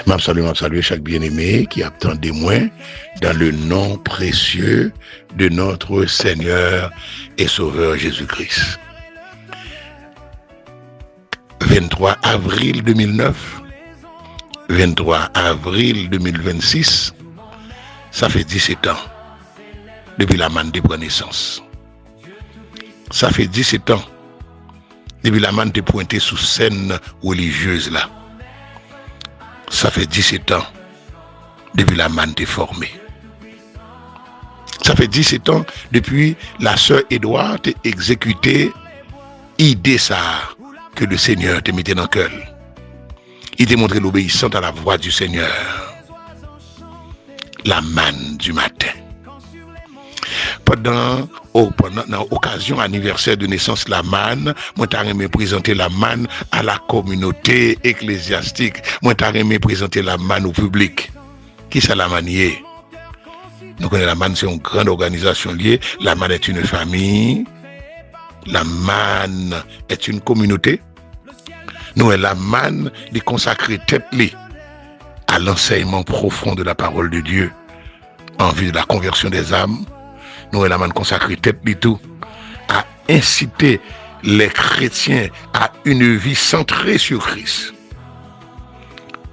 M'a salué chaque bien-aimé qui attend des moins dans le nom précieux de notre Seigneur et Sauveur Jésus-Christ. 23 avril 2009, 23 avril 2026, ça fait 17 ans depuis la manne de naissance. Ça fait 17 ans depuis la manne de pointé sous scène religieuse là. Ça fait 17 ans depuis la manne de formée. Ça fait 17 ans depuis la sœur Édouard t'a exécuté idée ça que le Seigneur te mettait dans le cœur. Il t'a montré l'obéissance à la voix du Seigneur. La manne du matin. Pendant l'occasion anniversaire de naissance la manne, moi t'ai aimé présenter la manne à la communauté ecclésiastique. Moi t'ai aimé présenter la manne au public. Qui ça la manier? Nous connaissons la manne, c'est une grande organisation liée. La manne est une famille. La manne est une communauté. Nous la manne de consacrer tête à l'enseignement profond de la parole de Dieu en vue de la conversion des âmes. Nous la manne consacrer tête tout à inciter les chrétiens à une vie centrée sur Christ.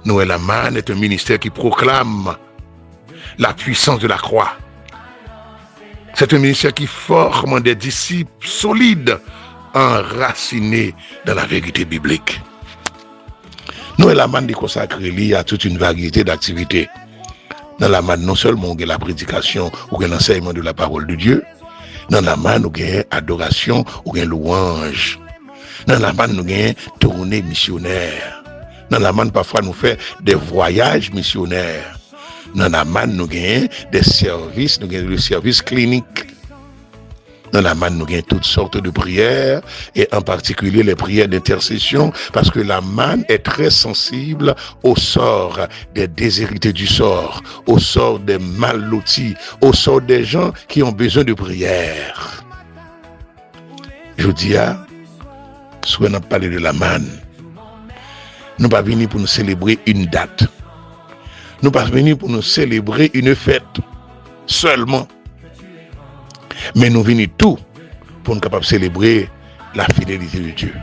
Nous la manne est un ministère qui proclame la puissance de la croix. C'est un ministère qui forme des disciples solides, enracinés dans la vérité biblique. Nous, la manne de consacrer liée à toute une variété d'activités. Dans la manne, non seulement on a la prédication ou l'enseignement de la parole de Dieu, dans la manne, on a adoration ou louange. Dans la manne, on a tournée missionnaire. Dans la manne, parfois, nous faisons des voyages missionnaires. Dans la manne, nous avons des services, nous avons le service clinique. Dans la manne, nous avons toutes sortes de prières, et en particulier les prières d'intercession, parce que la manne est très sensible au sort des déshérités du sort, au sort des mal lotis, au sort des gens qui ont besoin de prière. Je dis, si on a parlé de la manne, nous ne sommes pas venus pour nous célébrer une date. Nous ne sommes pas venus pour nous célébrer une fête seulement. Mais nous venons tout pour nous capables de célébrer la fidélité de Dieu.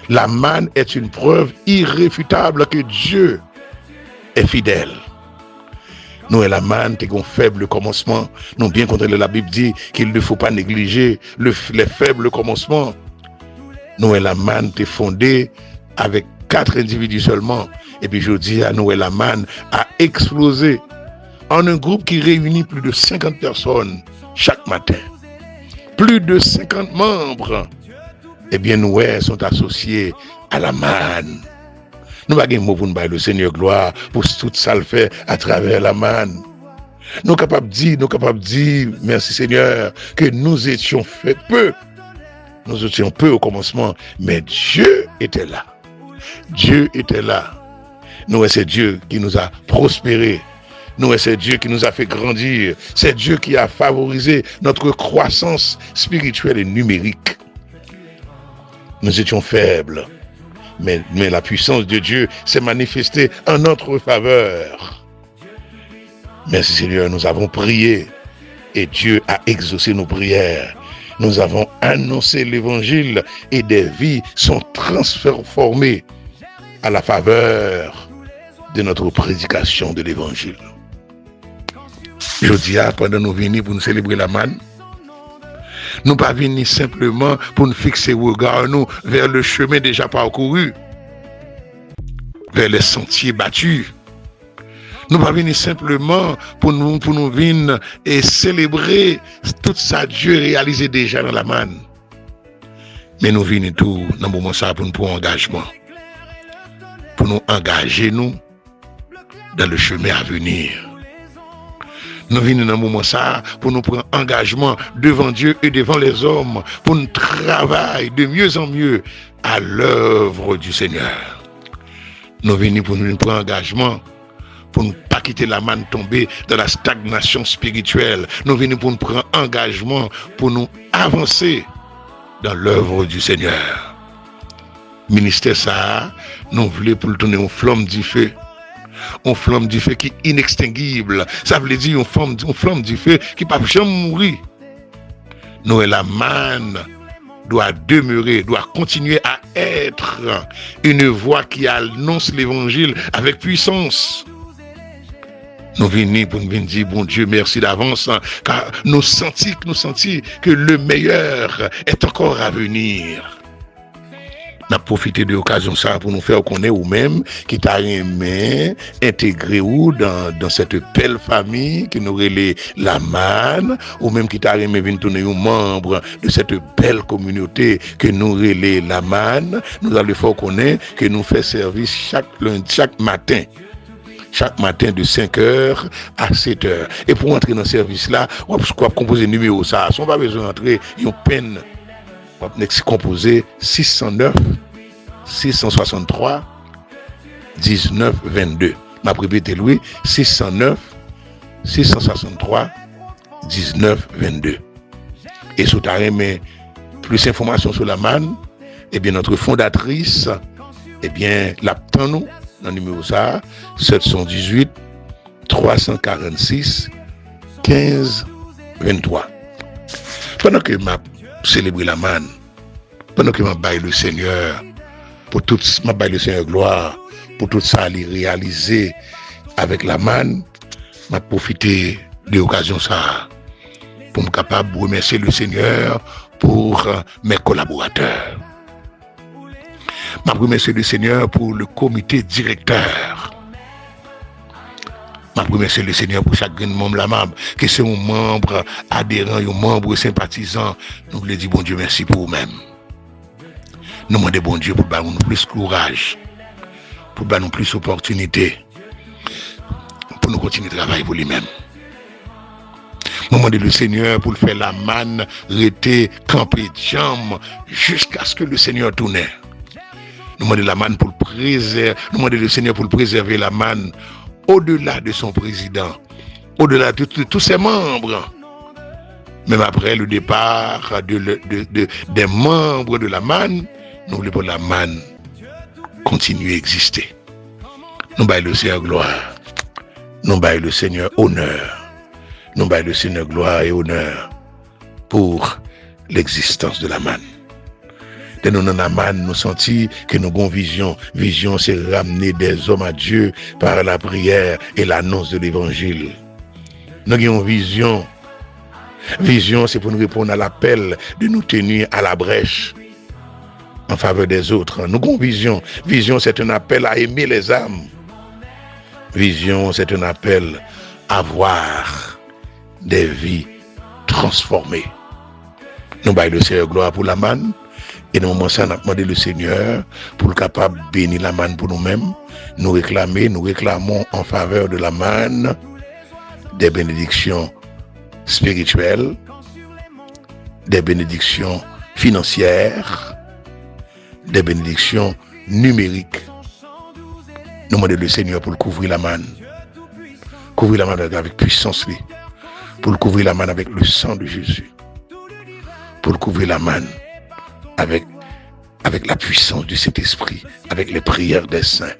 La manne est une preuve irréfutable que Dieu est fidèle. Nous, la manne, c'est un faible commencement. Nous, bien contre la Bible dit qu'il ne faut pas négliger les faibles commencements. Nous, la manne, c'est fondée avec 4 individus seulement. Et puis, je dis à nous, la manne a explosé en un groupe qui réunit plus de 50 personnes chaque matin. Plus de 50 membres, eh bien, nous sont associés à la manne. Nous n'avons pas de mot pour nous le Seigneur gloire pour tout ça le fait à travers la manne. Nous sommes capables de dire, merci Seigneur, que nous étions fait peu. Nous étions peu au commencement, mais Dieu était là. Dieu était là. Nous, c'est Dieu qui nous a prospérés. Nous, c'est Dieu qui nous a fait grandir. C'est Dieu qui a favorisé notre croissance spirituelle et numérique. Nous étions faibles, mais la puissance de Dieu s'est manifestée en notre faveur. Merci Seigneur, nous avons prié et Dieu a exaucé nos prières. Nous avons annoncé l'évangile et des vies sont transformées à la faveur de notre prédication de l'évangile. Je dis, pendant nous venir pour nous célébrer la manne, nous pas venir simplement pour nous fixer le regard nous vers le chemin déjà parcouru, vers les sentiers battus. Nous pas venir simplement pour nous venir et célébrer tout ça Dieu réalisé déjà dans la manne. Mais nous venons tout dans le moment ça pour nous prendre engagement. Pour nous engager nous dans le chemin à venir. Nous venons dans un moment ça pour nous prendre engagement devant Dieu et devant les hommes, pour nous travailler de mieux en mieux à l'œuvre du Seigneur. Nous venons pour nous prendre engagement, pour ne pas quitter la manne tombée dans la stagnation spirituelle. Nous venons pour nous prendre engagement, pour nous avancer dans l'œuvre du Seigneur. Ministère ça, nous voulons pour le tourner en flamme du feu. une flamme du feu qui est inextinguible. Ça veut dire une flamme du feu qui ne peut jamais mourir. Nous, la manne doit demeurer, doit continuer à être une voix qui annonce l'évangile avec puissance. Nous venons pour nous dire, bon Dieu, merci d'avance, car nous sentons que le meilleur est encore à venir. Nous avons profité de l'occasion ça pour nous faire connaître ou même qui t'a aimé intégrer ou dans cette belle famille qui nous relève la manne, ou même qui t'a aimé venir tourner un membre de cette belle communauté que nous relève la manne. Nous allons faire connaître que nous faisons service chaque matin de 5h à 7h. Et pour entrer dans ce service-là, on va composer numéro ça. Si on va besoin d'entrer, il y a une peine. On va composer 609 663 19 22. Ma répété Louis 609 663 19 22. Et si tu as aimé plus d'informations sur la manne, eh bien notre fondatrice, eh bien l'attend nous dans le numéro ça 718 346 15 23. Pendant que m'a célébré la manne, pendant que m'a baille le Seigneur pour tout m'a baille le Seigneur gloire pour tout ça aller réaliser avec la manne, m'a profité de l'occasion ça pour me capable de remercier le Seigneur pour mes collaborateurs. Je remercie le Seigneur pour le comité directeur. Je remercie le Seigneur pour chaque membre la membre, que c'est un membre adhérent, un membre sympathisant. Nous voulons dire bon Dieu merci pour vous-même. Nous demandons bon Dieu pour nous plus courage, pour nous plus opportunité, pour nous continuer de travailler pour lui-même. Nous demandons le Seigneur pour faire la manne, rester campé jambes jusqu'à ce que le Seigneur tourne. Nous demandons la manne pour préserver, nous demandons le Seigneur pour préserver la manne au-delà de son président, au-delà de tous ses membres. Même après le départ des membres de la manne, nous voulons que la manne continue à exister. Nous baillons le Seigneur gloire, nous baillons le Seigneur honneur, nous baillons le Seigneur gloire et honneur pour l'existence de la manne. De nous dans la manne, nous sentis que nous avons vision. Vision, c'est ramener des hommes à Dieu par la prière et l'annonce de l'évangile. Nous avons vision. Vision, c'est pour nous répondre à l'appel de nous tenir à la brèche en faveur des autres. Nous avons vision. Vision, c'est un appel à aimer les âmes. Vision, c'est un appel à voir des vies transformées. Nous baillons le Seigneur gloire pour la manne. Et dans le moment ça, nous avons demandé le Seigneur pour le capable de bénir la manne pour nous-mêmes. Nous réclamons en faveur de la manne des bénédictions spirituelles, des bénédictions financières, des bénédictions numériques. Nous demandons le Seigneur pour le couvrir la manne. Couvrir la manne avec puissance, pour le couvrir la manne avec le sang de Jésus. Pour le couvrir la manne avec la puissance de cet esprit, avec les prières des saints.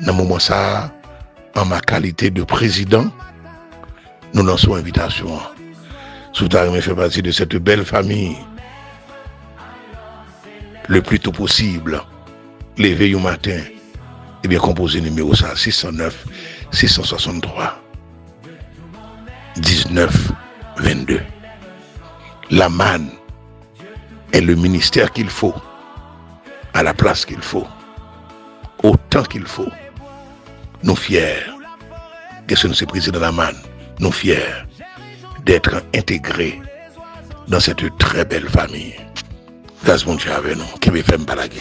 Dans le moment ça, en ma qualité de président, nous lançons invitation. Soutarime fait partie de cette belle famille. Le plus tôt possible, lever au matin, et bien composer numéro 609 663 19 22. La manne est le ministère qu'il faut, à la place qu'il faut, au temps qu'il faut. Nous fiers que ce ne soit pris dans la manne, nous fiers d'être intégrés dans cette très belle famille. Grâce mon Dieu avec nous, qui me fait me balaguer.